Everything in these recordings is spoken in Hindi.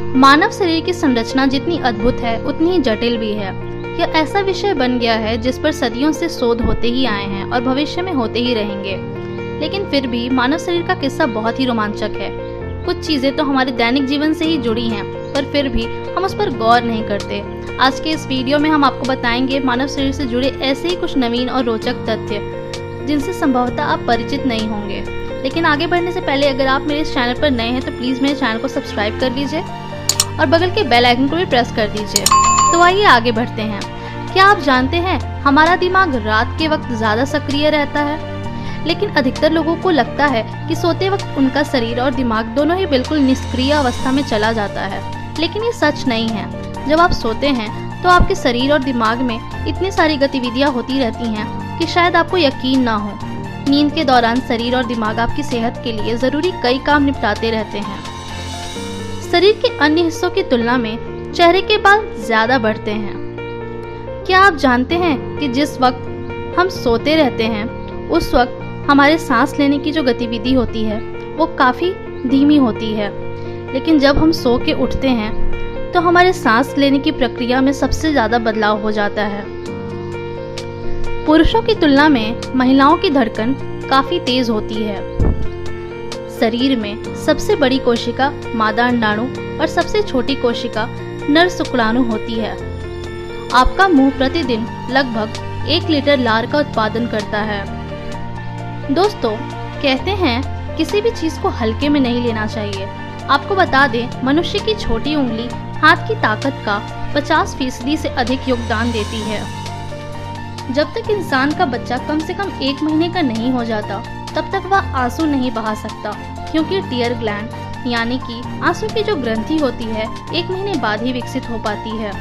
मानव शरीर की संरचना जितनी अद्भुत है उतनी ही जटिल भी है। यह ऐसा विषय बन गया है जिस पर सदियों से शोध होते ही आए हैं और भविष्य में होते ही रहेंगे। लेकिन फिर भी मानव शरीर का किस्सा बहुत ही रोमांचक है। कुछ चीजें तो हमारे दैनिक जीवन से ही जुड़ी हैं, पर फिर भी हम उस पर गौर नहीं करते। आज के इस वीडियो में हम आपको बताएंगे मानव शरीर से जुड़े ऐसे ही कुछ नवीन और रोचक तथ्य जिनसे संभवतः आप परिचित नहीं होंगे। लेकिन आगे बढ़ने से पहले अगर आप मेरे इस चैनल पर नए हैं तो प्लीज मेरे चैनल को सब्सक्राइब कर लीजिए और बगल के बेल आइकन को भी प्रेस कर दीजिए। तो आइए आगे बढ़ते हैं। क्या आप जानते हैं हमारा दिमाग रात के वक्त ज्यादा सक्रिय रहता है, लेकिन अधिकतर लोगों को लगता है कि सोते वक्त उनका शरीर और दिमाग दोनों ही बिल्कुल निष्क्रिय अवस्था में चला जाता है। लेकिन ये सच नहीं है। जब आप सोते हैं तो आपके शरीर और दिमाग में इतनी सारी गतिविधियां होती रहती हैं कि शायद आपको यकीन ना हो। नींद के दौरान शरीर और दिमाग आपकी सेहत के लिए जरूरी कई काम निपटाते रहते हैं। शरीर के अन्य हिस्सों की तुलना में चेहरे के बाल ज्यादा बढ़ते हैं। क्या आप जानते हैं कि जिस वक्त हम सोते रहते हैं उस वक्त हमारे सांस लेने की जो गतिविधि होती है वो काफी धीमी होती है, लेकिन जब हम सो के उठते हैं तो हमारे सांस लेने की प्रक्रिया में सबसे ज्यादा बदलाव हो जाता है। पुरुषों की तुलना में महिलाओं की धड़कन काफी तेज होती है। शरीर में सबसे बड़ी कोशिका मादा अंडाणु और सबसे छोटी कोशिका नर शुक्राणु होती है। आपका मुंह प्रतिदिन लगभग 1 लीटर लार का उत्पादन करता है। दोस्तों, कहते हैं किसी भी चीज को हल्के में नहीं लेना चाहिए। आपको बता दें, मनुष्य की छोटी उंगली हाथ की ताकत का 50% से अधिक योगदान देती है। जब तक इंसान का बच्चा कम से कम 1 महीने का नहीं हो जाता तब तक वह आंसू नहीं बहा सकता, क्योंकि टीयर ग्लैंड यानी कि आंसू की जो ग्रंथि होती है 1 महीने बाद ही विकसित हो पाती है।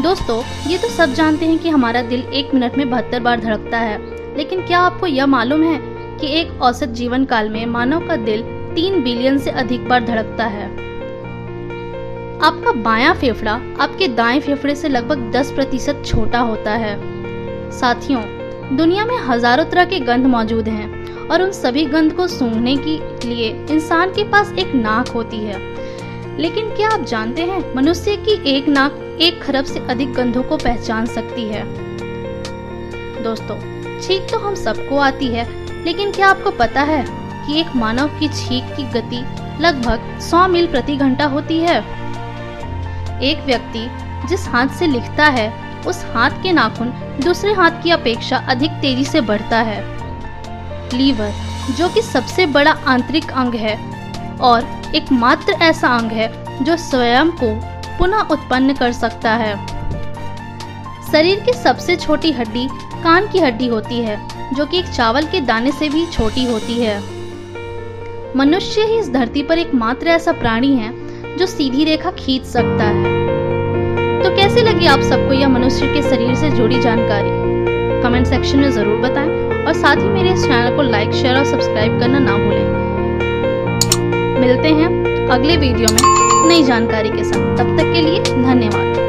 दोस्तों, ये तो सब जानते हैं कि हमारा दिल 1 मिनट में 72 बार धड़कता है, लेकिन क्या आपको यह मालूम है कि एक औसत जीवन काल में मानव का दिल 3 बिलियन से अधिक बार धड़कता है। आपका बायां फेफड़ा आपके दाएं फेफड़े से लगभग 10% छोटा होता है। साथियों, दुनिया में हजारों तरह के गंध मौजूद हैं और उन सभी गंध को सूंघने के लिए इंसान के पास एक नाक होती है। लेकिन क्या आप जानते हैं मनुष्य की एक नाक 1 खरब से अधिक गंधों को पहचान सकती है। दोस्तों, छींक तो हम सबको आती है, लेकिन क्या आपको पता है कि एक मानव की छींक की गति लगभग 100 मील प्रति घंटा होती है। एक व्यक्ति जिस हाथ से लिखता है उस हाथ के नाखून दूसरे हाथ की अपेक्षा अधिक तेजी से बढ़ता है। लीवर, जो कि सबसे बड़ा आंतरिक अंग है और एकमात्र ऐसा अंग है जो स्वयं को पुनः उत्पन्न कर सकता है। शरीर की सबसे छोटी हड्डी कान की हड्डी होती है, जो कि एक चावल के दाने से भी छोटी होती है। मनुष्य ही इस धरती पर एकमात्र ऐसा प्राणी है जो सीधी रेखा खींच सकता है। तो कैसे लगी आप सबको यह मनुष्य के शरीर से जुड़ी जानकारी? कमेंट सेक्शन में जरूर बताएं और साथ ही मेरे इस चैनल को लाइक, शेयर और सब्सक्राइब करना ना भूलें। मिलते हैं अगले वीडियो में नई जानकारी के साथ। तब तक के लिए धन्यवाद।